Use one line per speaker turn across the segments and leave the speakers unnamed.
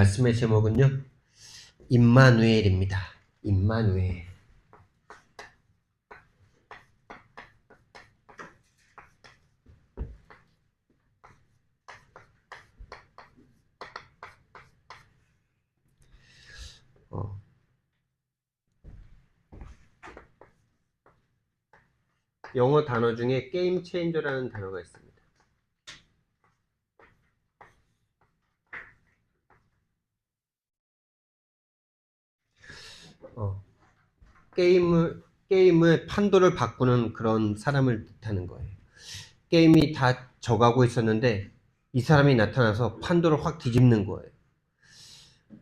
말씀의 제목은요, 임마누엘입니다. 임마누엘. 어, 영어 단어 중에 게임 체인저라는 단어가 있습니다. 어, 게임의 판도를 바꾸는 그런 사람을 뜻하는 거예요. 게임이 다 져가고 있었는데 이 사람이 나타나서 판도를 확 뒤집는 거예요.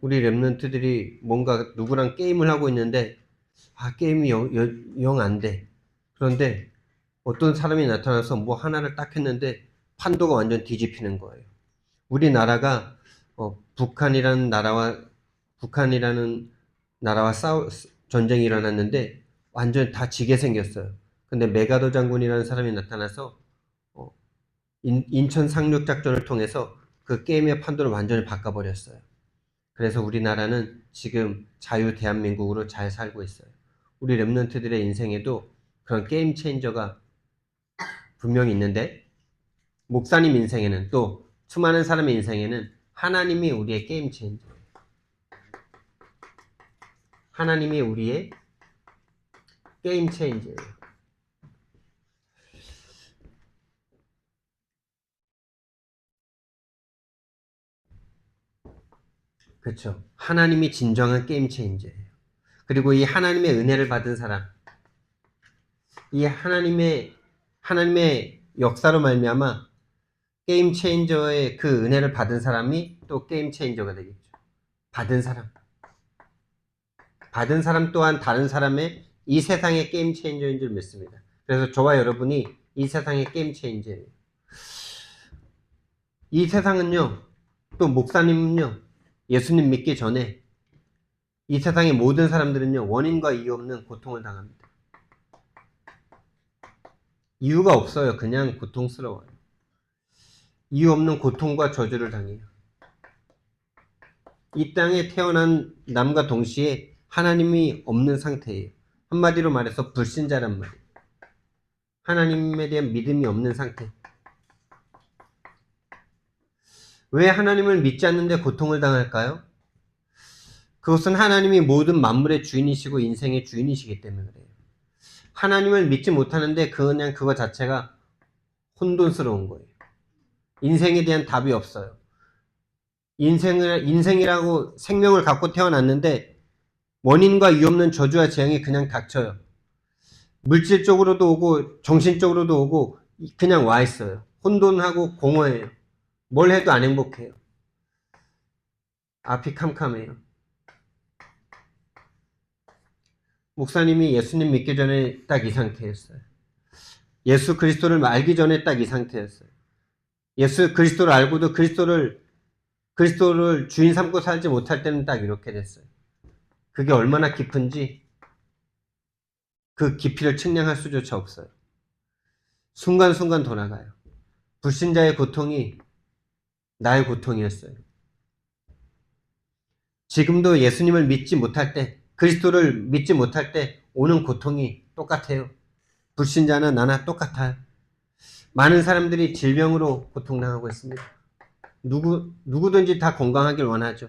우리 랩런트들이 뭔가 누구랑 게임을 하고 있는데 게임이 영 안 돼. 그런데 어떤 사람이 나타나서 뭐 하나를 딱 했는데 판도가 완전 뒤집히는 거예요. 우리나라가 북한이라는 나라와 전쟁이 일어났는데 완전 다 지게 생겼어요. 근데 메가더 장군이라는 사람이 나타나서 어, 인천 상륙 작전을 통해서 그 게임의 판도를 완전히 바꿔버렸어요. 그래서 우리나라는 지금 자유 대한민국으로 잘 살고 있어요. 우리 랩런트들의 인생에도 그런 게임 체인저가 분명히 있는데, 목사님 인생에는, 또 수많은 사람의 인생에는 하나님이 우리의 게임 체인저예요. 하나님이 우리의 게임 체인저예요. 그렇죠. 하나님이 진정한 게임 체인저예요. 그리고 이 하나님의 은혜를 받은 사람, 이 하나님의 역사로 말미암아 게임 체인저의 그 은혜를 받은 사람이 또 게임 체인저가 되겠죠. 받은 사람 또한 다른 사람의 이 세상의 게임 체인저인 줄 믿습니다. 그래서 저와 여러분이 이 세상의 게임 체인저예요. 이 세상은요, 또 목사님은요, 예수님 믿기 전에 이 세상의 모든 사람들은요, 원인과 이유 없는 고통을 당합니다. 이유가 없어요. 그냥 고통스러워요. 이유 없는 고통과 저주를 당해요. 이 땅에 태어난 남과 동시에 하나님이 없는 상태예요. 한마디로 말해서 불신자란 말이에요. 하나님에 대한 믿음이 없는 상태. 왜 하나님을 믿지 않는데 고통을 당할까요? 그것은 하나님이 모든 만물의 주인이시고 인생의 주인이시기 때문에 그래요. 하나님을 믿지 못하는데 그냥 그거 자체가 혼돈스러운 거예요. 인생에 대한 답이 없어요. 인생이라고 생명을 갖고 태어났는데 원인과 이유 없는 저주와 재앙이 그냥 닥쳐요. 물질적으로도 오고 정신적으로도 오고 그냥 와 있어요. 혼돈하고 공허해요. 뭘 해도 안 행복해요. 앞이 캄캄해요. 목사님이 예수님 믿기 전에 딱 이 상태였어요. 예수 그리스도를 알기 전에 딱 이 상태였어요. 예수 그리스도를 알고도 그리스도를 주인 삼고 살지 못할 때는 딱 이렇게 됐어요. 그게 얼마나 깊은지 그 깊이를 측량할 수조차 없어요. 순간순간 돌아가요. 불신자의 고통이 나의 고통이었어요. 지금도 예수님을 믿지 못할 때, 그리스도를 믿지 못할 때 오는 고통이 똑같아요. 불신자나 나나 똑같아요. 많은 사람들이 질병으로 고통당하고 있습니다. 누구든지 다 건강하길 원하죠.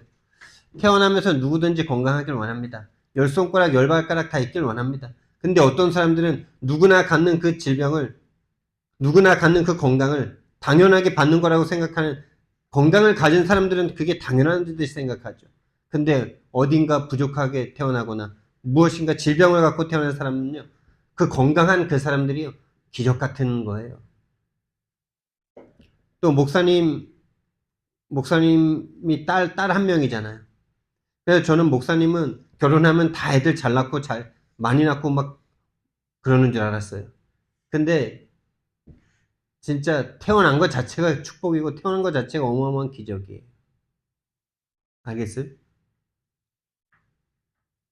태어나면서 누구든지 건강하길 원합니다. 열 손가락, 열 발가락 다 있길 원합니다. 근데 어떤 사람들은 누구나 갖는 그 질병을, 누구나 갖는 그 건강을 당연하게 받는 거라고 생각하는, 건강을 가진 사람들은 그게 당연한 듯이 생각하죠. 근데 어딘가 부족하게 태어나거나 무엇인가 질병을 갖고 태어난 사람은요, 그 건강한 그 사람들이요, 기적 같은 거예요. 또 목사님이 딸 한 명이잖아요. 그래서 저는 목사님은 결혼하면 다 애들 잘 낳고 많이 낳고 막 그러는 줄 알았어요. 근데 진짜 태어난 것 자체가 축복이고 태어난 것 자체가 어마어마한 기적이에요. 알겠어요?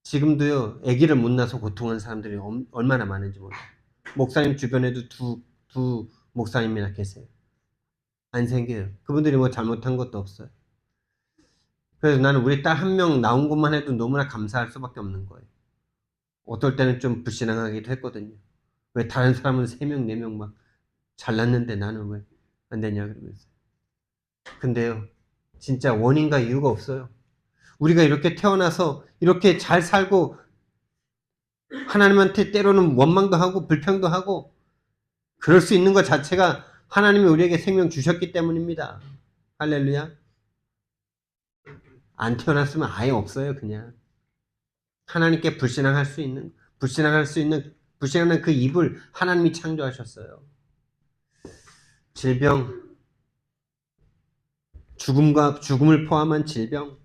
지금도요, 아기를 못 낳아서 고통하는 사람들이 얼마나 많은지 몰라요. 목사님 주변에도 두 목사님이나 계세요. 안 생겨요. 그분들이 뭐 잘못한 것도 없어요. 그래서 나는 우리 딸 한 명 나온 것만 해도 너무나 감사할 수밖에 없는 거예요. 어떨 때는 좀 불신앙하기도 했거든요. 왜 다른 사람은 3명, 4명 막 잘났는데 나는 왜 안 되냐 그러면서. 근데요, 진짜 원인과 이유가 없어요. 우리가 이렇게 태어나서 이렇게 잘 살고 하나님한테 때로는 원망도 하고 불평도 하고 그럴 수 있는 것 자체가 하나님이 우리에게 생명 주셨기 때문입니다. 할렐루야. 안 태어났으면 아예 없어요, 그냥. 하나님께 불신앙할 수 있는 불신하는 그 입을 하나님이 창조하셨어요. 질병, 죽음을 포함한 질병,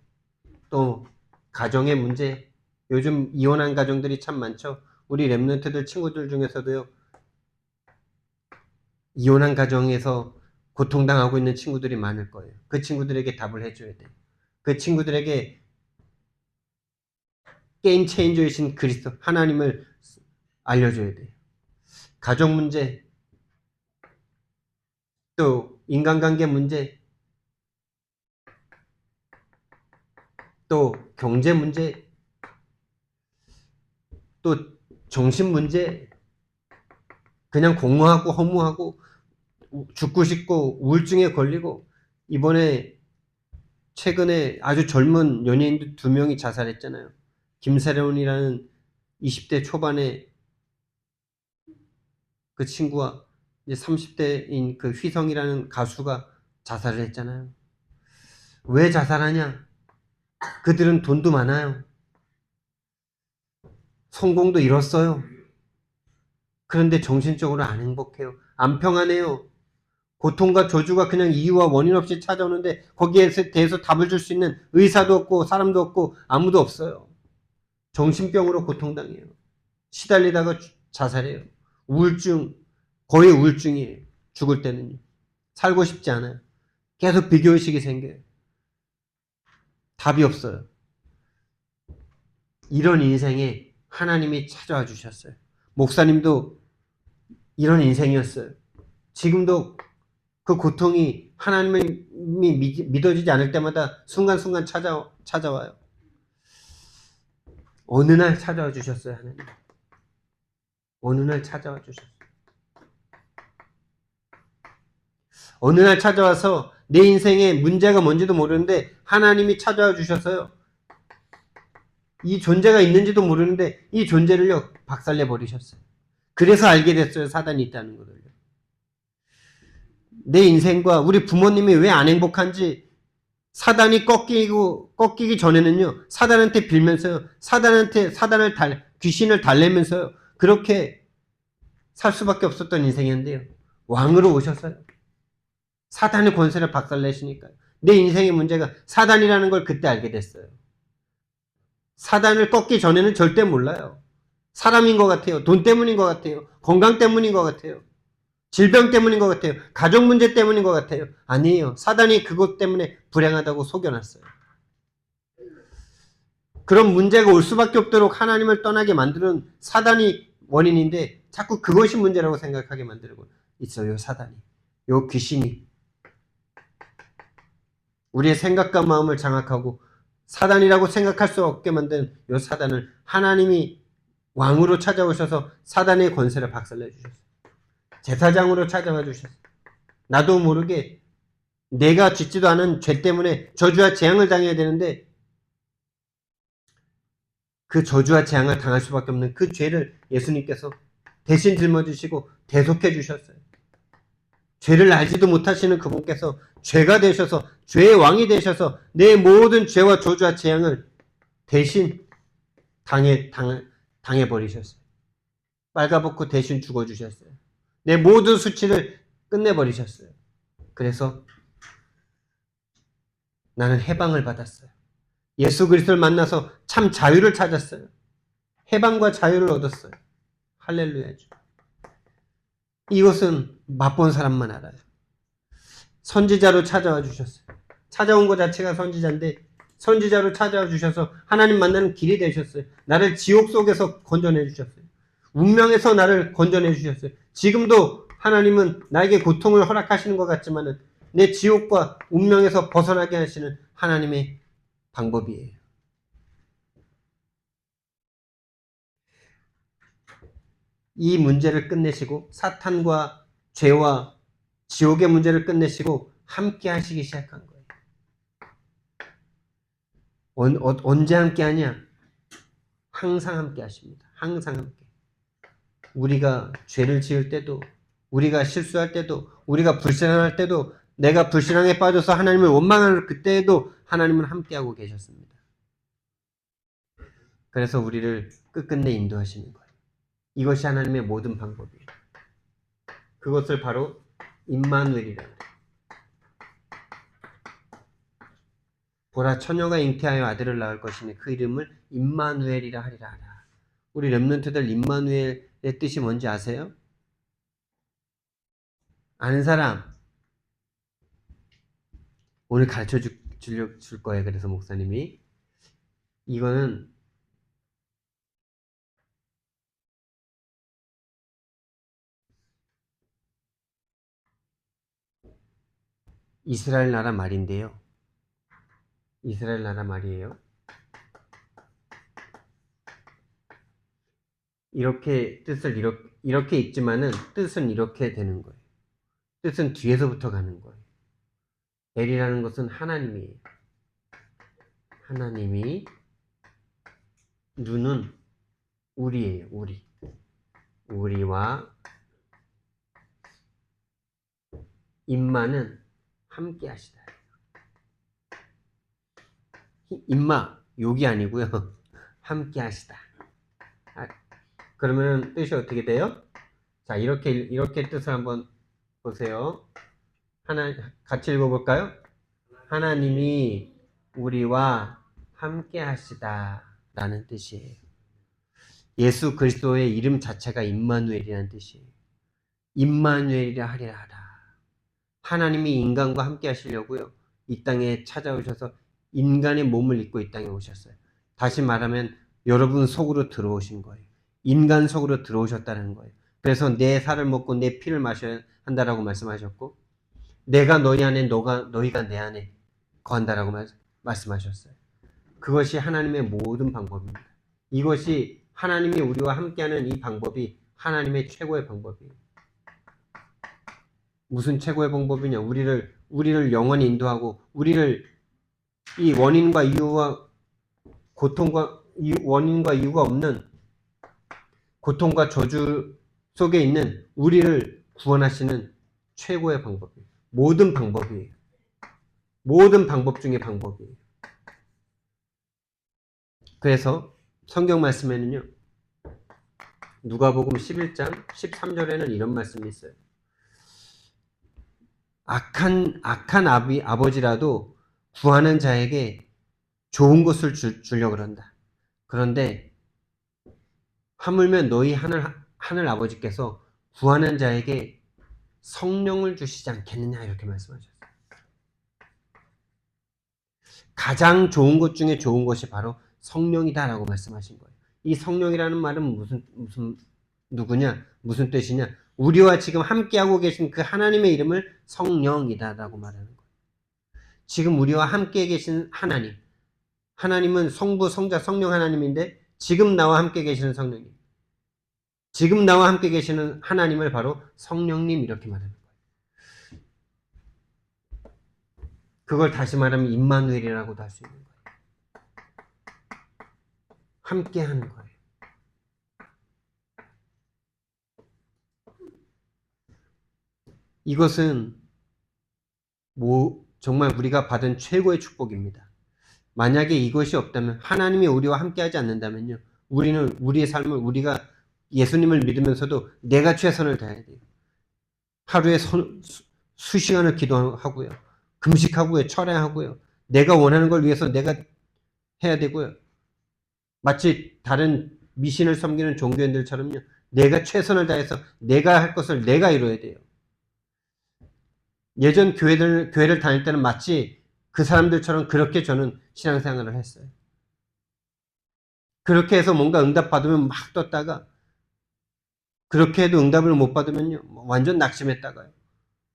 또 가정의 문제. 요즘 이혼한 가정들이 참 많죠. 우리 랩런트들 친구들 중에서도요, 이혼한 가정에서 고통당하고 있는 친구들이 많을 거예요. 그 친구들에게 답을 해줘야 돼요. 그 친구들에게 게임 체인저이신 그리스도 하나님을 알려줘야 돼요. 가족 문제, 또 인간관계 문제, 또 경제 문제, 또 정신 문제, 그냥 공허하고 허무하고 죽고 싶고 우울증에 걸리고, 이번에 최근에 아주 젊은 연예인들 2명이 자살했잖아요. 김세련이라는 20대 초반의 그 친구와 이제 30대인 그 휘성이라는 가수가 자살을 했잖아요. 왜 자살하냐? 그들은 돈도 많아요. 성공도 이뤘어요. 그런데 정신적으로 안 행복해요. 안 평안해요. 고통과 저주가 그냥 이유와 원인 없이 찾아오는데 거기에 대해서 답을 줄 수 있는 의사도 없고 사람도 없고 아무도 없어요. 정신병으로 고통당해요. 시달리다가 자살해요. 우울증, 거의 우울증이에요. 죽을 때는요. 살고 싶지 않아요. 계속 비교의식이 생겨요. 답이 없어요. 이런 인생에 하나님이 찾아와 주셨어요. 목사님도 이런 인생이었어요. 지금도 그 고통이 하나님이 믿어지지 않을 때마다 순간순간 찾아와요. 어느 날 찾아와 주셨어요, 하나님. 어느 날 찾아와 주셨어요. 어느 날 찾아와서 내 인생에 문제가 뭔지도 모르는데 하나님이 찾아와 주셨어요. 이 존재가 있는지도 모르는데 이 존재를요, 박살내 버리셨어요. 그래서 알게 됐어요, 사단이 있다는 것을요. 내 인생과 우리 부모님이 왜 안 행복한지, 사단이 꺾이기 전에는요, 사단한테 빌면서요, 귀신을 달래면서요, 그렇게 살 수밖에 없었던 인생이었는데요, 왕으로 오셨어요. 사단의 권세를 박살내시니까요. 내 인생의 문제가 사단이라는 걸 그때 알게 됐어요. 사단을 꺾기 전에는 절대 몰라요. 사람인 것 같아요. 돈 때문인 것 같아요. 건강 때문인 것 같아요. 질병 때문인 것 같아요. 가족 문제 때문인 것 같아요. 아니에요. 사단이 그것 때문에 불행하다고 속여놨어요. 그런 문제가 올 수밖에 없도록 하나님을 떠나게 만드는 사단이 원인인데 자꾸 그것이 문제라고 생각하게 만들고 있어요. 사단이. 요 귀신이. 우리의 생각과 마음을 장악하고 사단이라고 생각할 수 없게 만든 요 사단을 하나님이 왕으로 찾아오셔서 사단의 권세를 박살내 주셨어요. 제사장으로 찾아와 주셨어요. 나도 모르게 내가 짓지도 않은 죄 때문에 저주와 재앙을 당해야 되는데 그 저주와 재앙을 당할 수밖에 없는 그 죄를 예수님께서 대신 짊어지시고 대속해 주셨어요. 죄를 알지도 못하시는 그분께서 죄가 되셔서 죄의 왕이 되셔서 내 모든 죄와 저주와 재앙을 대신 당해버리셨어요. 빨가벗고 대신 죽어주셨어요. 내 모든 수치를 끝내버리셨어요. 그래서 나는 해방을 받았어요. 예수 그리스도를 만나서 참 자유를 찾았어요. 해방과 자유를 얻었어요. 할렐루야죠. 이것은 맛본 사람만 알아요. 선지자로 찾아와 주셨어요. 찾아온 것 자체가 선지자인데 선지자로 찾아와 주셔서 하나님 만나는 길이 되셨어요. 나를 지옥 속에서 건져내 주셨어요. 운명에서 나를 건져내 주셨어요. 지금도 하나님은 나에게 고통을 허락하시는 것 같지만 내 지옥과 운명에서 벗어나게 하시는 하나님의 방법이에요. 이 문제를 끝내시고 사탄과 죄와 지옥의 문제를 끝내시고 함께 하시기 시작한 거예요. 언제 함께 하냐? 항상 함께 하십니다. 항상 함께. 우리가 죄를 지을 때도, 우리가 실수할 때도, 우리가 불신앙할 때도, 내가 불신앙에 빠져서 하나님을 원망하는 그때에도 하나님은 함께하고 계셨습니다. 그래서 우리를 끝끝내 인도하시는 거예요. 이것이 하나님의 모든 방법이에요. 그것을 바로 임마누엘이라고 해요. 보라, 처녀가 잉태하여 아들을 낳을 것이니 그 이름을 임마누엘이라 하리라 하라. 우리 렘넌트들 임마누엘의 뜻이 뭔지 아세요? 아는 사람? 오늘 가르쳐 줄 거예요. 그래서 목사님이. 이거는 이스라엘 나라 말인데요. 이스라엘 나라 말이에요. 이렇게 뜻을 이렇게 읽지만은 뜻은 이렇게 되는 거예요. 뜻은 뒤에서부터 가는 거예요. 엘이라는 것은 하나님이에요. 하나님이, 누는 우리예요. 우리. 우리와 임마는 함께 하시다. 임마, 욕이 아니고요. 함께 하시다. 그러면 뜻이 어떻게 돼요? 자, 이렇게 뜻을 한번 보세요. 같이 읽어볼까요? 하나님이 우리와 함께 하시다 라는 뜻이에요. 예수 그리스도의 이름 자체가 임마누엘이라는 뜻이에요. 임마누엘이라 하리라 하라. 하나님이 인간과 함께 하시려고요. 이 땅에 찾아오셔서 인간의 몸을 입고 이 땅에 오셨어요. 다시 말하면 여러분 속으로 들어오신 거예요. 인간 속으로 들어오셨다는 거예요. 그래서 내 살을 먹고 내 피를 마셔야 한다라고 말씀하셨고, 내가 너희 안에, 너희가 내 안에 거한다라고 말씀하셨어요. 그것이 하나님의 모든 방법입니다. 이것이 하나님이 우리와 함께하는 이 방법이 하나님의 최고의 방법이에요. 무슨 최고의 방법이냐? 우리를 영원히 인도하고, 우리를 이 원인과 이유가 없는 고통과 저주 속에 있는 우리를 구원하시는 최고의 방법이에요. 모든 방법이에요. 모든 방법 중에 방법이에요. 그래서 성경 말씀에는요, 누가복음 11장 13절에는 이런 말씀이 있어요. 악한 아버지라도 구하는 자에게 좋은 것을 주려고 그런다. 그런데 하물며 너희 하늘 아버지께서 구하는 자에게 성령을 주시지 않겠느냐, 이렇게 말씀하셨어요. 가장 좋은 것 중에 좋은 것이 바로 성령이다라고 말씀하신 거예요. 이 성령이라는 말은 누구냐? 무슨 뜻이냐? 우리와 지금 함께하고 계신 그 하나님의 이름을 성령이다라고 말하는 거예요. 지금 우리와 함께 계신 하나님은 성부, 성자, 성령 하나님인데 지금 나와 함께 계시는 성령님, 지금 나와 함께 계시는 하나님을 바로 성령님 이렇게 말하는 거예요. 그걸 다시 말하면 임마누엘이라고도 할 수 있는 거예요. 함께 하는 거예요. 이것은 정말 우리가 받은 최고의 축복입니다. 만약에 이것이 없다면, 하나님이 우리와 함께하지 않는다면요, 우리의 삶을, 우리가 예수님을 믿으면서도 내가 최선을 다해야 돼요. 하루에 수시간을 기도하고요, 금식하고요, 철야하고요, 내가 원하는 걸 위해서 내가 해야 되고요. 마치 다른 미신을 섬기는 종교인들처럼요, 내가 최선을 다해서 내가 할 것을 내가 이루어야 돼요. 예전 교회를 다닐 때는 마치 그 사람들처럼 그렇게 저는 신앙생활을 했어요. 그렇게 해서 뭔가 응답 받으면 막 떴다가, 그렇게 해도 응답을 못 받으면요, 완전 낙심했다가요.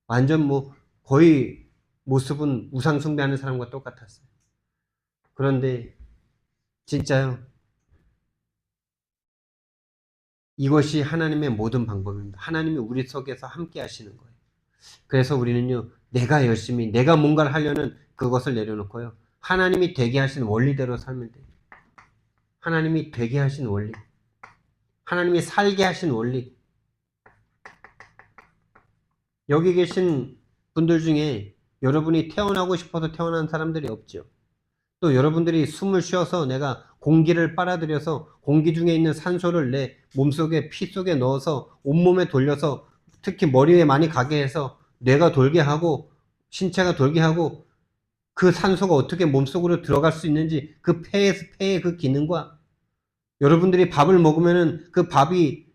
완전 거의 모습은 우상 숭배하는 사람과 똑같았어요. 그런데 진짜요. 이것이 하나님의 모든 방법입니다. 하나님이 우리 속에서 함께 하시는 거예요. 그래서 우리는요, 내가 열심히, 내가 뭔가를 하려는 그것을 내려놓고요, 하나님이 되게 하신 원리대로 살면 돼요. 하나님이 되게 하신 원리. 하나님이 살게 하신 원리. 여기 계신 분들 중에 여러분이 태어나고 싶어서 태어난 사람들이 없죠. 또 여러분들이 숨을 쉬어서 내가 공기를 빨아들여서 공기 중에 있는 산소를 내 몸속에 피 속에 넣어서 온몸에 돌려서 특히 머리에 많이 가게 해서 뇌가 돌게 하고 신체가 돌게 하고 그 산소가 어떻게 몸속으로 들어갈 수 있는지 그 폐의 그 기능과 여러분들이 밥을 먹으면은 그 밥이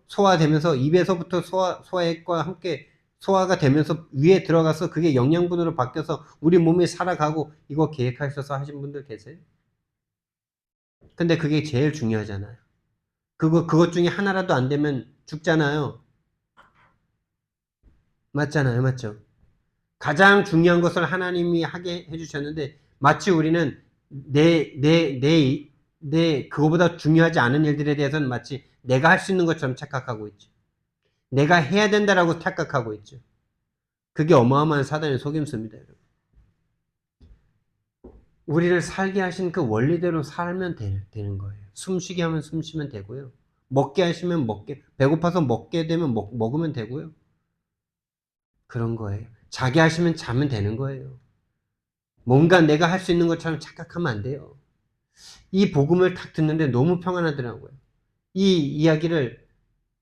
소화되면서 입에서부터 소화액과 함께 소화가 되면서 위에 들어가서 그게 영양분으로 바뀌어서 우리 몸이 살아가고 이거 계획하셔서 하신 분들 계세요? 근데 그게 제일 중요하잖아요. 그것 중에 하나라도 안 되면 죽잖아요. 맞잖아요. 맞죠? 가장 중요한 것을 하나님이 하게 해주셨는데 마치 우리는 그거보다 중요하지 않은 일들에 대해서는 마치 내가 할 수 있는 것처럼 착각하고 있죠. 내가 해야 된다라고 착각하고 있죠. 그게 어마어마한 사단의 속임수입니다, 여러분. 우리를 살게 하신 그 원리대로 살면 되는 거예요. 숨쉬게 하면 숨쉬면 되고요. 먹게 하시면 배고파서 먹게 되면 먹으면 되고요. 그런 거예요. 자게 하시면 자면 되는 거예요. 뭔가 내가 할 수 있는 것처럼 착각하면 안 돼요. 이 복음을 딱 듣는데 너무 평안하더라고요. 이 이야기를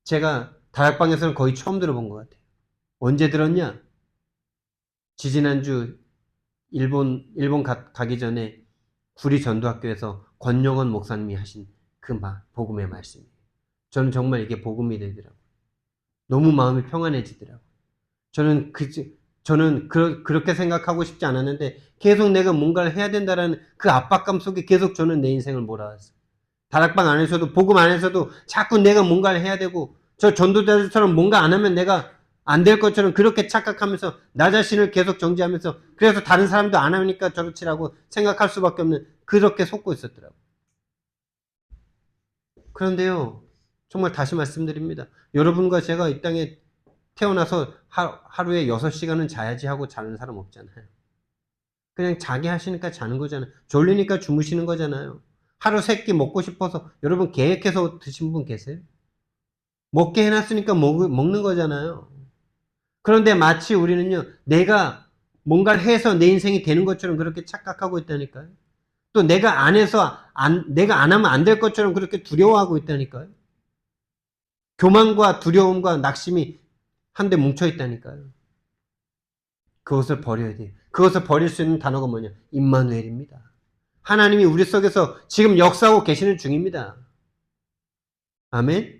제가 다락방에서는 거의 처음 들어본 것 같아요. 언제 들었냐? 지지난주 일본 가기 전에 구리 전도학교에서 권영원 목사님이 하신 그 복음의 말씀이에요. 저는 정말 이게 복음이 되더라고요. 너무 마음이 평안해지더라고요. 저는 그렇게 생각하고 싶지 않았는데 계속 내가 뭔가를 해야 된다라는 그 압박감 속에 계속 저는 내 인생을 몰아왔어요. 다락방 안에서도 복음 안에서도 자꾸 내가 뭔가를 해야 되고 저 전도자들처럼 뭔가 안 하면 내가 안 될 것처럼 그렇게 착각하면서 나 자신을 계속 정지하면서 그래서 다른 사람도 안 하니까 저렇지라고 생각할 수밖에 없는 그렇게 속고 있었더라고요. 그런데요, 정말 다시 말씀드립니다. 여러분과 제가 이 땅에 태어나서 하루에 6시간은 자야지 하고 자는 사람 없잖아요. 그냥 자게 하시니까 자는 거잖아요. 졸리니까 주무시는 거잖아요. 하루 3끼 먹고 싶어서 여러분 계획해서 드신 분 계세요? 먹게 해놨으니까 먹는 거잖아요. 그런데 마치 우리는요, 내가 뭔가를 해서 내 인생이 되는 것처럼 그렇게 착각하고 있다니까요. 또 내가 내가 안 하면 안 될 것처럼 그렇게 두려워하고 있다니까요. 교만과 두려움과 낙심이 한데 뭉쳐 있다니까요. 그것을 버려야 돼요. 그것을 버릴 수 있는 단어가 뭐냐? 임마누엘입니다. 하나님이 우리 속에서 지금 역사하고 계시는 중입니다. 아멘?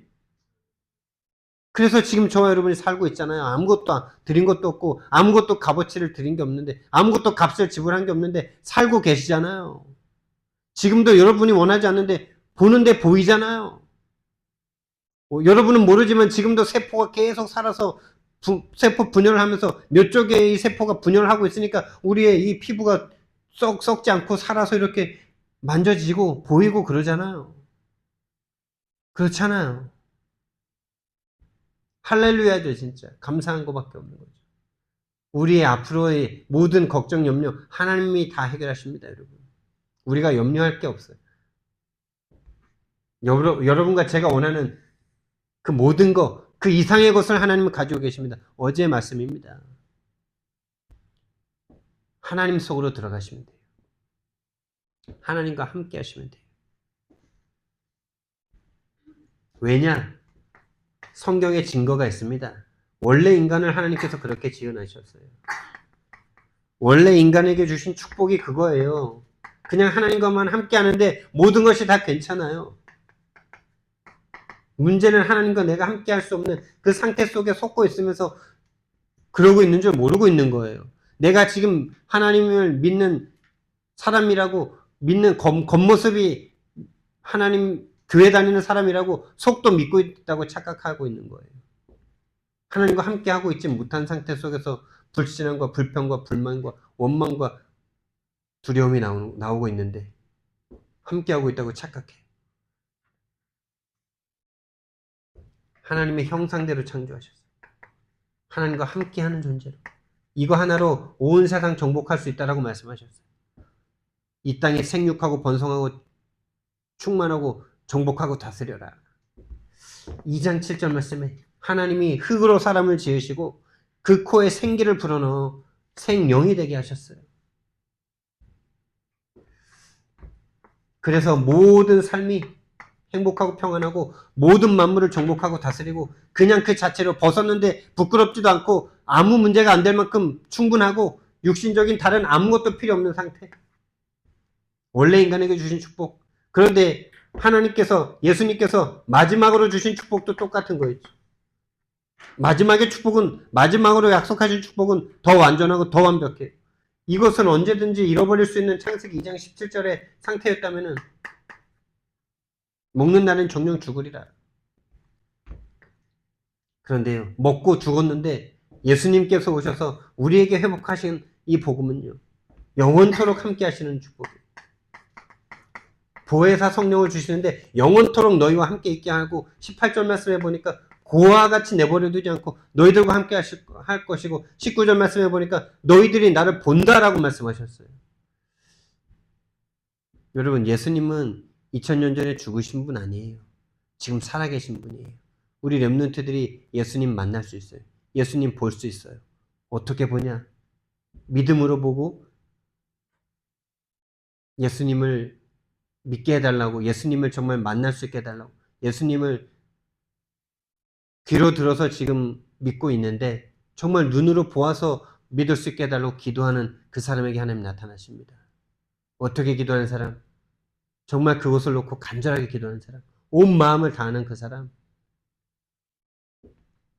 그래서 지금 저와 여러분이 살고 있잖아요. 아무것도 드린 것도 없고 아무것도 값어치를 드린 게 없는데 아무것도 값을 지불한 게 없는데 살고 계시잖아요. 지금도 여러분이 원하지 않는데 보는데 보이잖아요. 여러분은 모르지만 지금도 세포가 계속 살아서 세포 분열을 하면서 몇 쪽의 이 세포가 분열을 하고 있으니까 우리의 이 피부가 썩지 않고 살아서 이렇게 만져지고 보이고 그러잖아요. 그렇잖아요. 할렐루야죠, 진짜. 감사한 것밖에 없는 거죠. 우리의 앞으로의 모든 걱정, 염려, 하나님이 다 해결하십니다, 여러분. 우리가 염려할 게 없어요. 여러분과 제가 원하는 그 모든 그 이상의 것을 하나님은 가지고 계십니다. 어제의 말씀입니다. 하나님 속으로 들어가시면 돼요. 하나님과 함께 하시면 돼요. 왜냐? 성경에 증거가 있습니다. 원래 인간을 하나님께서 그렇게 지어내셨어요. 원래 인간에게 주신 축복이 그거예요. 그냥 하나님과만 함께 하는데 모든 것이 다 괜찮아요. 문제는 하나님과 내가 함께 할 수 없는 그 상태 속에 속고 있으면서 그러고 있는 줄 모르고 있는 거예요. 내가 지금 하나님을 믿는 사람이라고 믿는 겉모습이 하나님 교회 다니는 사람이라고 속도 믿고 있다고 착각하고 있는 거예요. 하나님과 함께 하고 있지 못한 상태 속에서 불신앙과 불평과 불만과 원망과 두려움이 나오고 있는데 함께하고 있다고 착각해. 하나님의 형상대로 창조하셨어요. 하나님과 함께하는 존재로. 이거 하나로 온 세상 정복할 수 있다라고 말씀하셨어요. 이 땅에 생육하고 번성하고 충만하고 정복하고 다스려라. 2장 7절 말씀에 하나님이 흙으로 사람을 지으시고 그 코에 생기를 불어넣어 생명이 되게 하셨어요. 그래서 모든 삶이 행복하고 평안하고 모든 만물을 정복하고 다스리고 그냥 그 자체로 벗었는데 부끄럽지도 않고 아무 문제가 안 될 만큼 충분하고 육신적인 다른 아무것도 필요 없는 상태. 원래 인간에게 주신 축복. 그런데 하나님께서 예수님께서 마지막으로 주신 축복도 똑같은 거였죠. 마지막의 축복은 마지막으로 약속하신 축복은 더 완전하고 더 완벽해요. 이것은 언제든지 잃어버릴 수 있는 창세기 2장 17절의 상태였다면은 먹는 날은 정령 죽으리라. 그런데요, 먹고 죽었는데 예수님께서 오셔서 우리에게 회복하신 이 복음은요, 영원토록 함께 하시는 축복이에요. 보혜사 성령을 주시는데 영원토록 너희와 함께 있게 하고 18절 말씀해 보니까 고와 같이 내버려 두지 않고 너희들과 함께 할 것이고 19절 말씀해 보니까 너희들이 나를 본다라고 말씀하셨어요. 여러분, 예수님은 2000년 전에 죽으신 분 아니에요. 지금 살아계신 분이에요. 우리 렘넌트들이 예수님 만날 수 있어요. 예수님 볼 수 있어요. 어떻게 보냐? 믿음으로 보고 예수님을 믿게 해달라고, 예수님을 정말 만날 수 있게 해달라고, 예수님을 귀로 들어서 지금 믿고 있는데 정말 눈으로 보아서 믿을 수 있게 해달라고 기도하는 그 사람에게 하나님 나타나십니다. 어떻게 기도하는 사람? 정말 그것을 놓고 간절하게 기도하는 사람, 온 마음을 다하는 그 사람.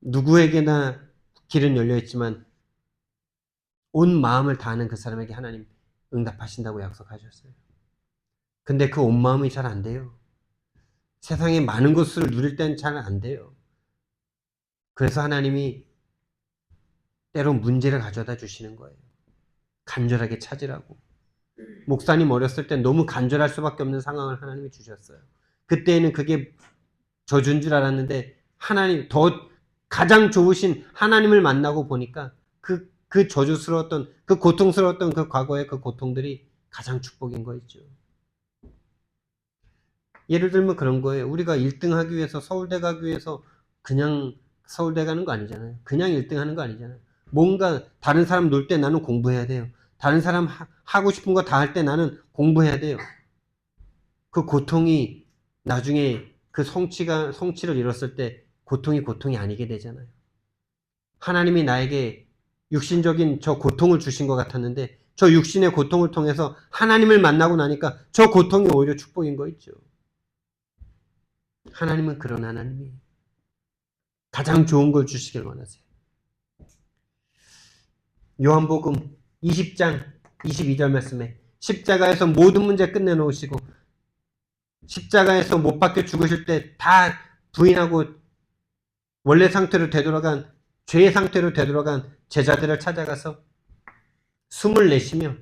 누구에게나 길은 열려있지만 온 마음을 다하는 그 사람에게 하나님 응답하신다고 약속하셨어요. 근데 그 온 마음이 잘 안 돼요. 세상에 많은 것을 누릴 땐 잘 안 돼요. 그래서 하나님이 때론 문제를 가져다 주시는 거예요. 간절하게 찾으라고. 목사님 어렸을 때 너무 간절할 수밖에 없는 상황을 하나님이 주셨어요. 그때는 그게 저주인 줄 알았는데 하나님, 더 가장 좋으신 하나님을 만나고 보니까 그 저주스러웠던, 그 고통스러웠던 그 과거의 그 고통들이 가장 축복인 거 있죠. 예를 들면 그런 거예요. 우리가 1등 하기 위해서 서울대 가기 위해서 그냥 서울대 가는 거 아니잖아요. 그냥 1등 하는 거 아니잖아요. 뭔가 다른 사람 놀 때 나는 공부해야 돼요. 다른 사람 하고 싶은 거 다 할 때 나는 공부해야 돼요. 그 고통이 나중에 그 성취를 이뤘을 때 고통이 아니게 되잖아요. 하나님이 나에게 육신적인 저 고통을 주신 것 같았는데 저 육신의 고통을 통해서 하나님을 만나고 나니까 저 고통이 오히려 축복인 거 있죠. 하나님은 그런 하나님이에요. 가장 좋은 걸 주시길 원하세요. 요한복음 20장 22절 말씀에 십자가에서 모든 문제 끝내놓으시고 십자가에서 못 박혀 죽으실 때 다 부인하고 원래 상태로 되돌아간, 죄의 상태로 되돌아간 제자들을 찾아가서 숨을 내쉬며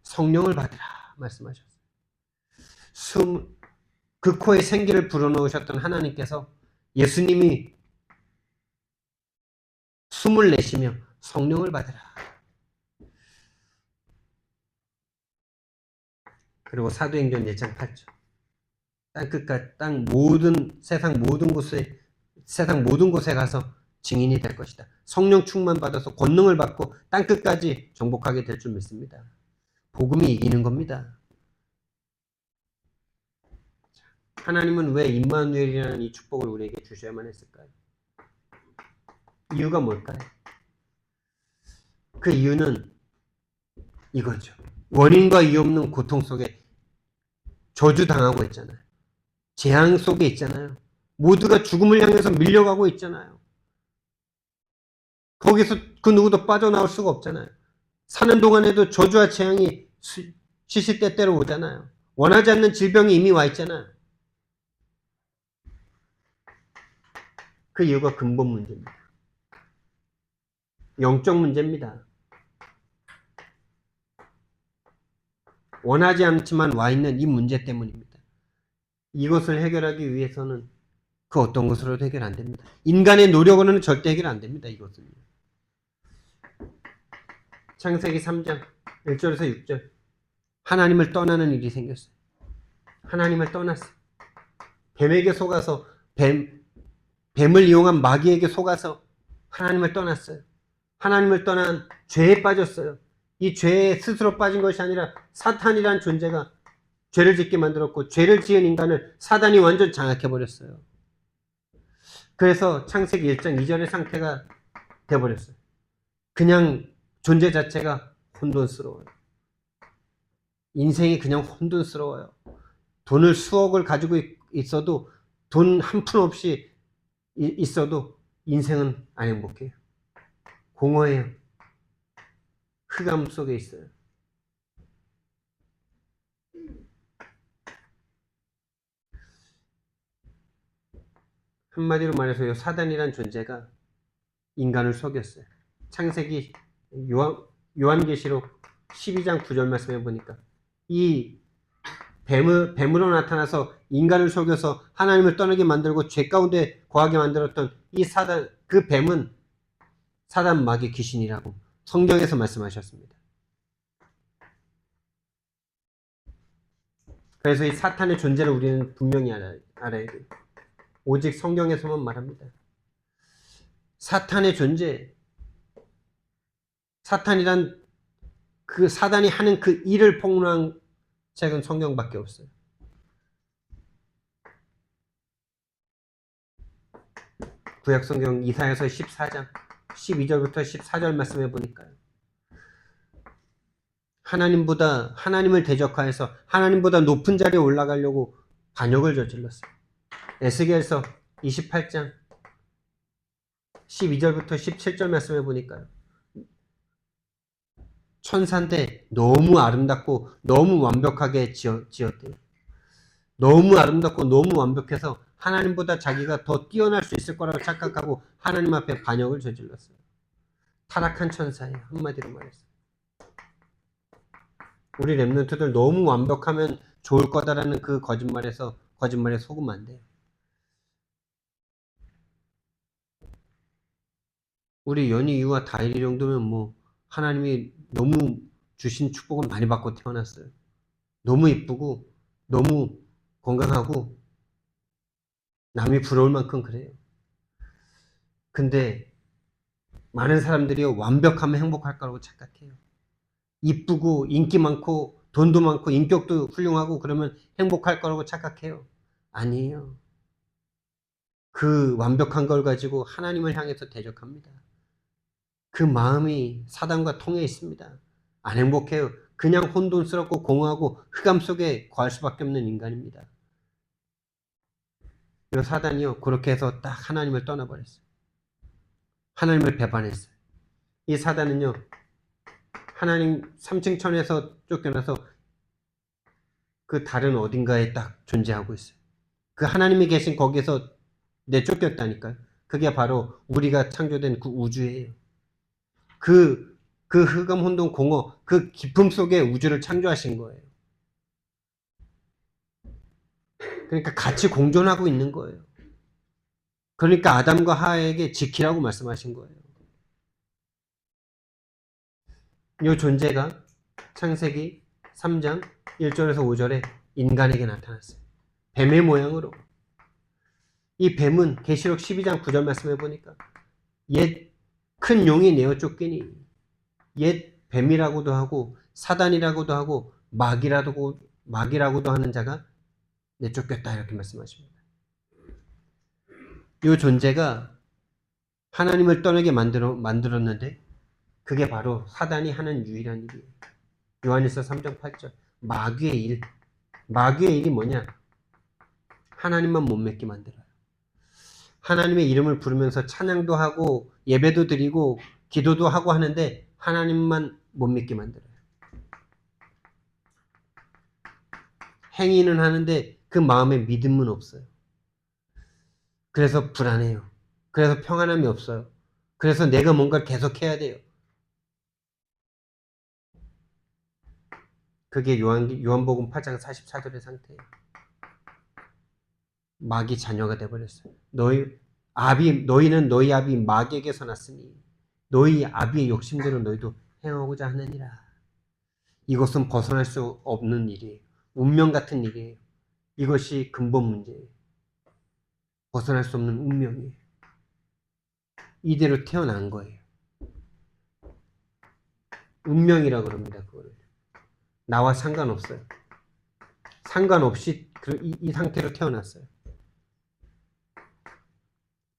성령을 받으라 말씀하셨어요. 그 코에 생기를 불어넣으셨던 하나님께서 예수님이 숨을 내쉬며 성령을 받으라. 그리고 사도행전 1장 8절. 세상 모든 곳에 가서 증인이 될 것이다. 성령 충만 받아서 권능을 받고 땅끝까지 정복하게 될 줄 믿습니다. 복음이 이기는 겁니다. 하나님은 왜 임마누엘이라는 이 축복을 우리에게 주셔야만 했을까요? 이유가 뭘까요? 그 이유는 이거죠. 원인과 이유 없는 고통 속에 저주당하고 있잖아요. 재앙 속에 있잖아요. 모두가 죽음을 향해서 밀려가고 있잖아요. 거기서 그 누구도 빠져나올 수가 없잖아요. 사는 동안에도 저주와 재앙이 시시때때로 오잖아요. 원하지 않는 질병이 이미 와 있잖아요. 그 이유가 근본 문제입니다. 영적 문제입니다. 원하지 않지만 와 있는 이 문제 때문입니다. 이것을 해결하기 위해서는 그 어떤 것으로도 해결 안 됩니다. 인간의 노력으로는 절대 해결 안 됩니다. 이것은. 창세기 3장 1절에서 6절. 하나님을 떠나는 일이 생겼어요. 하나님을 떠났어요. 뱀에게 속아서 뱀을 이용한 마귀에게 속아서 하나님을 떠났어요. 하나님을 떠난 죄에 빠졌어요. 이 죄에 스스로 빠진 것이 아니라 사탄이란 존재가 죄를 짓게 만들었고 죄를 지은 인간을 사단이 완전 장악해버렸어요. 그래서 창세기 1장 2절의 상태가 돼버렸어요. 그냥 존재 자체가 혼돈스러워요. 인생이 그냥 혼돈스러워요. 돈을 수억을 가지고 있어도 돈 한 푼 없이 있어도 인생은 안 행복해요. 공허해요. 흑암 속에 있어요. 한마디로 말해서 사단이란 존재가 인간을 속였어요. 창세기 요한계시록 12장 9절 말씀해 보니까 이 뱀으로 나타나서 인간을 속여서 하나님을 떠나게 만들고 죄 가운데 거하게 만들었던 이 사단, 그 뱀은 사단 마귀 귀신이라고 성경에서 말씀하셨습니다. 그래서 이 사탄의 존재를 우리는 분명히 알아야 돼요. 오직 성경에서만 말합니다. 사탄의 존재, 사탄이란 그 사단이 하는 그 일을 폭로한 책은 성경밖에 없어요. 구약 성경 이사야서 14장 12절부터 14절 말씀해 보니까요. 하나님을 대적하여서 하나님보다 높은 자리에 올라가려고 반역을 저질렀어요. 에스겔서 28장 12절부터 17절 말씀해 보니까요. 천사인데 너무 아름답고 너무 완벽하게 지었대요. 너무 아름답고 너무 완벽해서 하나님보다 자기가 더 뛰어날 수 있을 거라고 착각하고 하나님 앞에 반역을 저질렀어요. 타락한 천사예요. 한마디로 말해서. 우리 랩런트들 너무 완벽하면 좋을 거다라는 그 거짓말에 속으면 안 돼요. 우리 연희 이유와 다일이 정도면 뭐 하나님이 너무 주신 축복을 많이 받고 태어났어요. 너무 이쁘고 너무 건강하고 남이 부러울 만큼 그래요. 근데 많은 사람들이 완벽하면 행복할 거라고 착각해요. 이쁘고 인기 많고 돈도 많고 인격도 훌륭하고 그러면 행복할 거라고 착각해요. 아니에요. 그 완벽한 걸 가지고 하나님을 향해서 대적합니다. 그 마음이 사단과 통해 있습니다. 안 행복해요. 그냥 혼돈스럽고 공허하고 흑암 속에 거할 수밖에 없는 인간입니다. 이 사단이요, 그렇게 해서 딱 하나님을 떠나버렸어요. 하나님을 배반했어요. 이 사단은요, 하나님 3층 천에서 쫓겨나서 그 다른 어딘가에 딱 존재하고 있어요. 그 하나님이 계신 거기에서 내쫓겼다니까요. 그게 바로 우리가 창조된 그 우주예요. 그 흑암 혼돈 공허, 그 깊음 속에 우주를 창조하신 거예요. 그러니까 같이 공존하고 있는 거예요. 그러니까 아담과 하와에게 지키라고 말씀하신 거예요. 이 존재가 창세기 3장 1절에서 5절에 인간에게 나타났어요. 뱀의 모양으로. 이 뱀은 계시록 12장 9절 말씀해 보니까 옛 큰 용이 내어 쫓기니 옛 뱀이라고도 하고 사단이라고도 하고 마귀라고도 하는 자가 내쫓겼다 이렇게 말씀하십니다. 이 존재가 하나님을 떠나게 만들었는데 그게 바로 사단이 하는 유일한 일이에요. 요한일서 3장 8절 마귀의 일. 마귀의 일이 뭐냐? 하나님만 못 믿게 만들어요. 하나님의 이름을 부르면서 찬양도 하고 예배도 드리고 기도도 하고 하는데 하나님만 못 믿게 만들어요. 행위는 하는데 그 마음에 믿음은 없어요. 그래서 불안해요. 그래서 평안함이 없어요. 그래서 내가 뭔가를 계속 해야 돼요. 그게 요한복음 8장 44절의 상태예요. 마귀 자녀가 되어버렸어요. 너희는 너희 아비 마귀에게서 났으니 너희 아비의 욕심대로 너희도 행하고자 하느니라. 이것은 벗어날 수 없는 일이에요. 운명 같은 일이에요. 이것이 근본 문제예요. 벗어날 수 없는 운명이에요. 이대로 태어난 거예요. 운명이라 그럽니다. 그거를. 나와 상관없어요. 상관없이 이 상태로 태어났어요.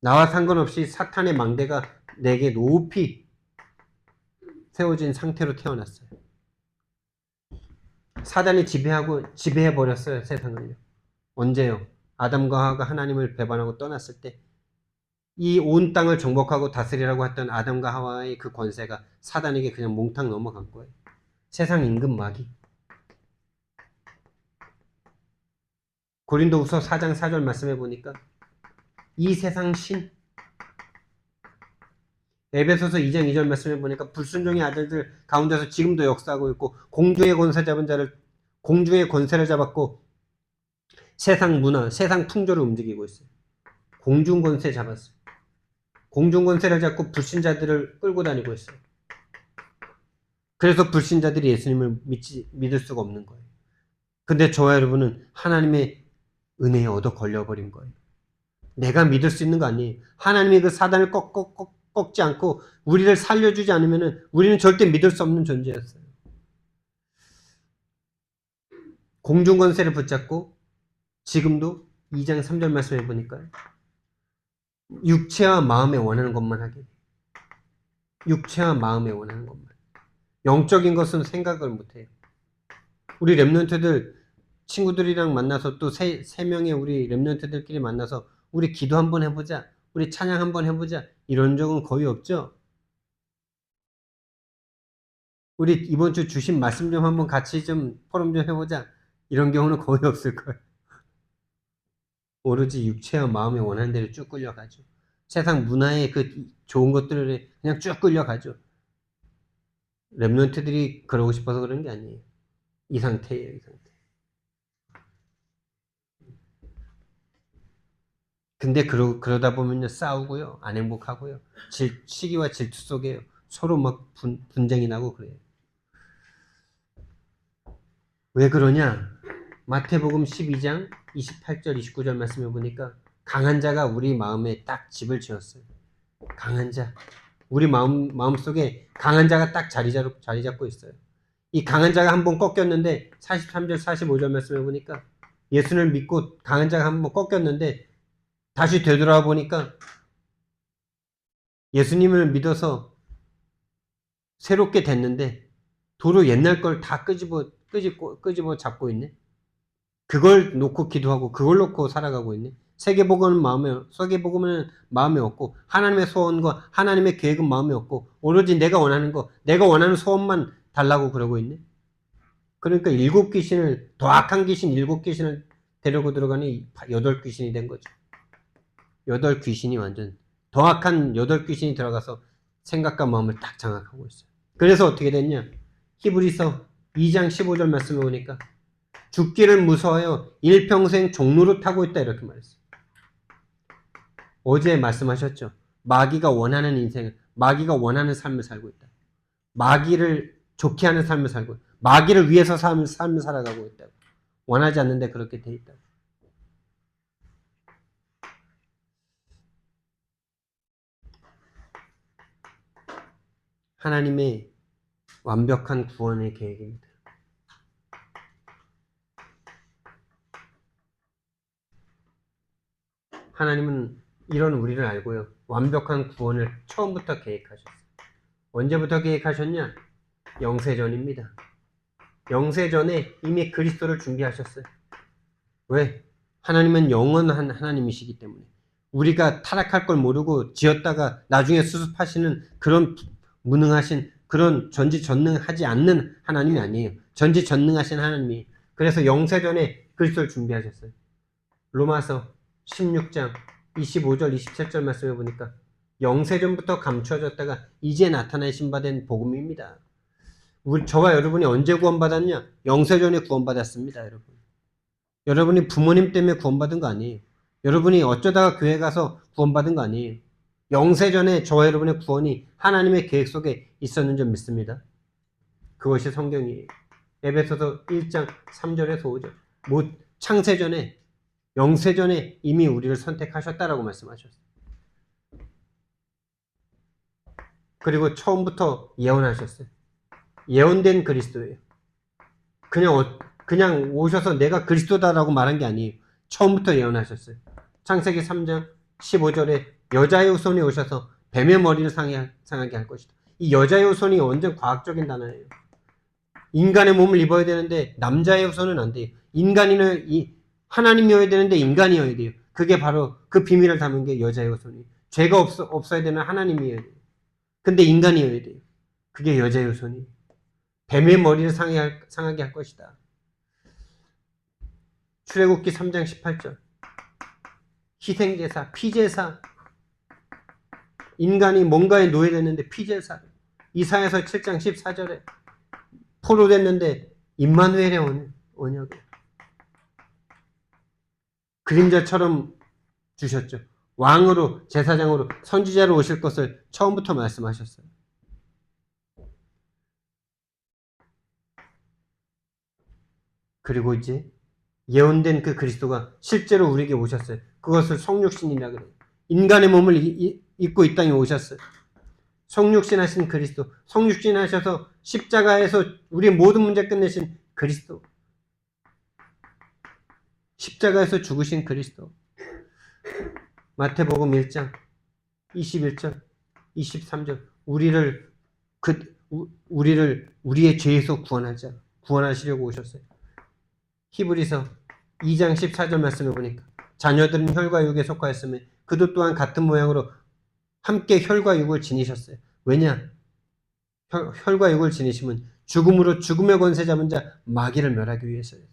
나와 상관없이 사탄의 망대가 내게 높이 세워진 상태로 태어났어요. 사단이 지배해버렸어요, 세상을요. 언제요? 아담과 하와가 하나님을 배반하고 떠났을 때 이 온 땅을 정복하고 다스리라고 했던 아담과 하와의 그 권세가 사단에게 그냥 몽땅 넘어간 거예요. 세상 임금 마귀. 고린도후서 4장 4절 말씀해 보니까 이 세상 신, 에베소서 2장 2절 말씀해 보니까 불순종의 아들들 가운데서 지금도 역사하고 있고 공중의 권세를 잡았고 세상 문화, 세상 풍조를 움직이고 있어요. 공중 권세 잡았어요. 공중 권세를 잡고 불신자들을 끌고 다니고 있어요. 그래서 불신자들이 예수님을 믿을 수가 없는 거예요. 근데 저와 여러분은 하나님의 은혜에 얻어 걸려버린 거예요. 내가 믿을 수 있는 거 아니에요. 하나님이 그 사단을 꺾지 않고 우리를 살려주지 않으면 우리는 절대 믿을 수 없는 존재였어요. 공중 권세를 붙잡고 지금도 2장 3절 말씀해 보니까 육체와 마음에 원하는 것만 하게 돼요. 육체와 마음에 원하는 것만. 영적인 것은 생각을 못해요. 우리 랩런트들 친구들이랑 만나서 또 세 명의 우리 랩런트들끼리 만나서 우리 기도 한번 해보자. 우리 찬양 한번 해보자. 이런 적은 거의 없죠. 우리 이번 주 주신 말씀 좀 한번 같이 좀 포럼 좀 해보자. 이런 경우는 거의 없을 거예요. 오로지 육체와 마음에 원하는 대로 쭉 끌려가죠. 세상 문화의 그 좋은 것들을 그냥 쭉 끌려가죠. 랩런트들이 그러고 싶어서 그런 게 아니에요. 이 상태예요, 이 상태. 근데 그러다 보면요, 싸우고요, 안 행복하고요, 시기와 질투 속에 서로 막 분쟁이 나고 그래요. 왜 그러냐? 마태복음 12장 28절, 29절 말씀해 보니까 강한 자가 우리 마음에 딱 집을 지었어요. 강한 자. 우리 마음속에 강한 자가 딱 자리 잡고 있어요. 이 강한 자가 한번 꺾였는데 43절, 45절 말씀해 보니까 예수를 믿고 강한 자가 한번 꺾였는데 다시 되돌아와 보니까 예수님을 믿어서 새롭게 됐는데 도로 옛날 걸 다 끄집어 잡고 있네. 그걸 놓고 기도하고 그걸 놓고 살아가고 있네. 세계복음은 마음에 없고 하나님의 소원과 하나님의 계획은 마음에 없고 오로지 내가 원하는 거, 내가 원하는 소원만 달라고 그러고 있네. 그러니까 더 악한 귀신 7귀신을 데리고 들어가니 8귀신이 된 거죠. 8귀신이 완전 더 악한 8귀신이 들어가서 생각과 마음을 딱 장악하고 있어요. 그래서 어떻게 됐냐? 히브리서 2장 15절 말씀해 보니까 죽기를 무서워하여 일평생 종로를 타고 있다 이렇게 말했어요. 어제 말씀하셨죠. 마귀가 원하는 인생을, 마귀가 원하는 삶을 살고 있다. 마귀를 좋게 하는 삶을 살고 있다. 마귀를 위해서 삶을 살아가고 있다. 원하지 않는데 그렇게 돼 있다. 하나님의 완벽한 구원의 계획입니다. 하나님은 이런 우리를 알고요. 완벽한 구원을 처음부터 계획하셨어요. 언제부터 계획하셨냐? 영세전입니다. 영세전에 이미 그리스도를 준비하셨어요. 왜? 하나님은 영원한 하나님이시기 때문에. 우리가 타락할 걸 모르고 지었다가 나중에 수습하시는 그런 무능하신 그런 전지전능하지 않는 하나님이 아니에요. 전지전능하신 하나님이. 그래서 영세전에 그리스도를 준비하셨어요. 로마서 16장 25절 27절 말씀해 보니까 영세전부터 감추어졌다가 이제 나타나신 바 된 복음입니다. 저와 여러분이 언제 구원받았냐? 영세전에 구원받았습니다, 여러분. 여러분이 부모님 때문에 구원받은 거 아니에요. 여러분이 어쩌다가 교회 가서 구원받은 거 아니에요. 영세전에 저와 여러분의 구원이 하나님의 계획 속에 있었는 줄 믿습니다. 그것이 성경이에요. 에베소서 1장 3절에서 5절. 창세전에, 영세전에 이미 우리를 선택하셨다라고 말씀하셨어요. 그리고 처음부터 예언하셨어요. 예언된 그리스도예요. 그냥 오셔서 내가 그리스도다라고 말한 게 아니에요. 처음부터 예언하셨어요. 창세기 3장 15절에 여자의 후손이 오셔서 뱀의 머리를 상하게 할 것이다. 이 여자의 후손이 완전 과학적인 단어예요. 인간의 몸을 입어야 되는데 남자의 후손은 안 돼요. 하나님이어야 되는데 인간이어야 돼요. 그게 바로 그 비밀을 담은 게 여자의 후손이에요. 죄가 없어야 되는 하나님이어야 돼요. 근데 인간이어야 돼요. 그게 여자의 후손이에요. 뱀의 머리를 상하게 할 것이다. 출애굽기 3장 18절. 희생제사, 피제사. 인간이 뭔가에 노예됐는데 피제사. 이사야서 7장 14절에 포로됐는데 임마누엘의 언약을 그림자처럼 주셨죠. 왕으로, 제사장으로, 선지자로 오실 것을 처음부터 말씀하셨어요. 그리고 이제 예언된 그 그리스도가 실제로 우리에게 오셨어요. 그것을 성육신이라 그래요. 인간의 몸을 입고 이 땅에 오셨어요. 성육신 하신 그리스도, 성육신 하셔서 십자가에서 우리의 모든 문제 끝내신 그리스도, 십자가에서 죽으신 그리스도. 마태복음 1장 21절 23절 우리를 우리의 죄에서 구원하시려고 오셨어요. 히브리서 2장 14절 말씀을 보니까 자녀들은 혈과 육에 속하였으며 그도 또한 같은 모양으로 함께 혈과 육을 지니셨어요. 왜냐? 혈과 육을 지니심은 죽음으로 죽음의 권세 잡은 자 마귀를 멸하기 위해서예요.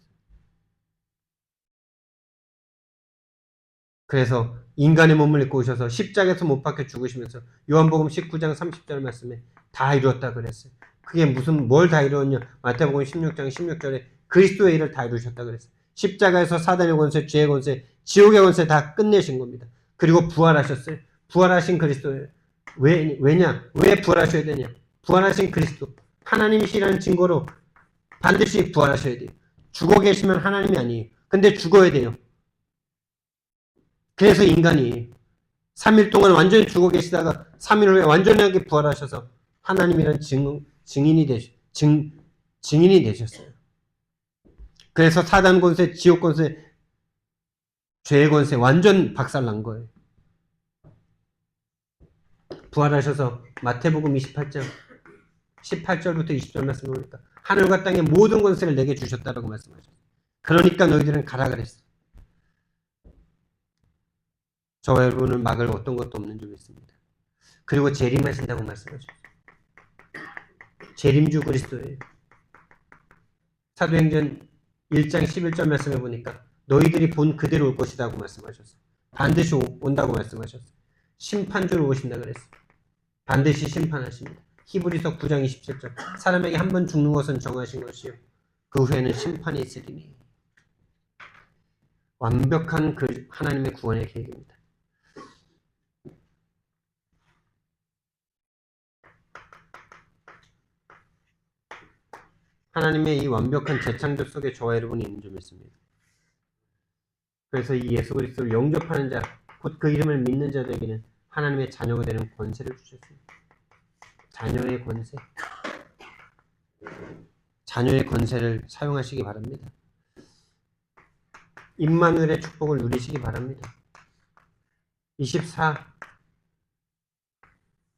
그래서 인간의 몸을 입고 오셔서 십자가에서 못 박혀 죽으시면서 요한복음 19장 30절 말씀에 다 이루었다 그랬어요. 그게 뭘 다 이루었냐? 마태복음 16장 16절에 그리스도의 일을 다 이루셨다 그랬어요. 십자가에서 사단의 권세, 죄의 권세, 지옥의 권세 다 끝내신 겁니다. 그리고 부활하셨어요. 부활하신 그리스도예요. 왜냐? 왜 부활하셔야 되냐? 부활하신 그리스도. 하나님이시라는 증거로 반드시 부활하셔야 돼요. 죽어 계시면 하나님이 아니에요. 근데 죽어야 돼요. 그래서 인간이 3일 동안 완전히 죽어 계시다가 3일 후에 완전하게 부활하셔서 하나님이란 증인이 되셨어요. 그래서 사단 권세, 지옥 권세, 죄의 권세 완전 박살난 거예요. 부활하셔서 마태복음 28장 18절부터 20절 말씀을 보니까 하늘과 땅의 모든 권세를 내게 주셨다라고 말씀하셨어요. 그러니까 너희들은 가라 그랬어요. 저와 여러분은 막을 어떤 것도 없는 줄 믿습니다. 그리고 재림하신다고 말씀하셨어요. 재림주 그리스도예요. 사도행전 1장 11절 말씀해 보니까 너희들이 본 그대로 올 것이라고 말씀하셨어요. 반드시 온다고 말씀하셨어요. 심판주로 오신다 그랬어요. 반드시 심판하십니다. 히브리서 9장 27절 사람에게 한 번 죽는 것은 정하신 것이요 그 후에는 심판이 있으리니. 완벽한 그 하나님의 구원의 계획입니다. 하나님의 이 완벽한 재창조 속에 저와 여러분이 있는 줄 믿습니다. 그래서 이 예수 그리스도를 영접하는 자, 곧 그 이름을 믿는 자들에게는 하나님의 자녀가 되는 권세를 주셨습니다. 자녀의 권세. 자녀의 권세를 사용하시기 바랍니다. 임마누엘의 축복을 누리시기 바랍니다. 24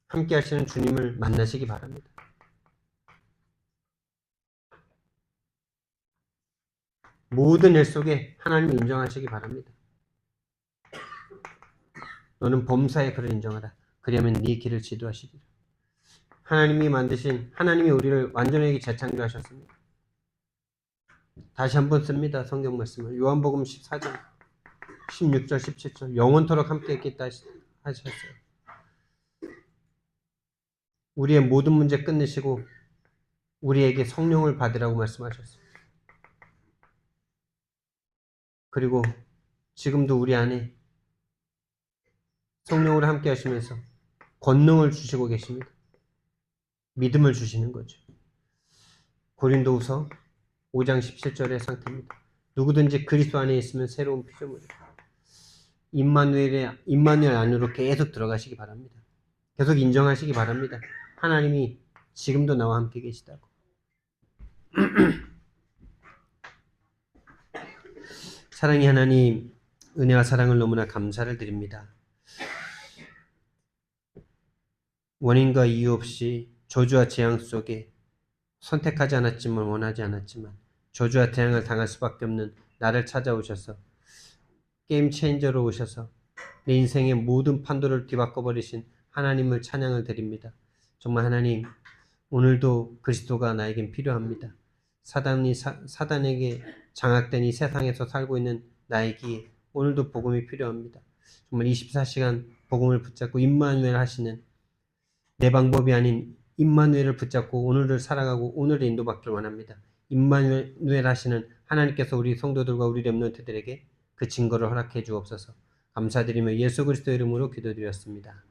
함께 하시는 주님을 만나시기 바랍니다. 모든 일 속에 하나님을 인정하시기 바랍니다. 너는 범사에 그를 인정하라. 그리하면 네 길을 지도하시리라. 하나님이 우리를 완전하게 재창조하셨습니다. 다시 한번 씁니다. 성경 말씀을. 요한복음 14장 16절 17절 영원토록 함께 있겠다 하셨어요. 우리의 모든 문제 끝내시고 우리에게 성령을 받으라고 말씀하셨습니다. 그리고 지금도 우리 안에 성령을 함께 하시면서 권능을 주시고 계십니다. 믿음을 주시는 거죠. 고린도후서 5장 17절의 상태입니다. 누구든지 그리스도 안에 있으면 새로운 피조물이다. 임마누엘 안으로 계속 들어가시기 바랍니다. 계속 인정하시기 바랍니다. 하나님이 지금도 나와 함께 계시다고. 사랑의 하나님, 은혜와 사랑을 너무나 감사를 드립니다. 원인과 이유 없이 저주와 재앙 속에 선택하지 않았지만 원하지 않았지만 저주와 재앙을 당할 수밖에 없는 나를 찾아오셔서 게임 체인저로 오셔서 내 인생의 모든 판도를 뒤바꿔버리신 하나님을 찬양을 드립니다. 정말 하나님, 오늘도 그리스도가 나에겐 필요합니다. 사단에게 장악된 이 세상에서 살고 있는 나에게 오늘도 복음이 필요합니다. 정말 24시간 복음을 붙잡고 임마누엘 하시는 내 방법이 아닌 임마누엘을 붙잡고 오늘을 살아가고 오늘을 인도받길 원합니다. 임마누엘 하시는 하나님께서 우리 성도들과 우리 렘넌트들에게 그 증거를 허락해 주옵소서. 감사드리며 예수 그리스도 이름으로 기도드렸습니다.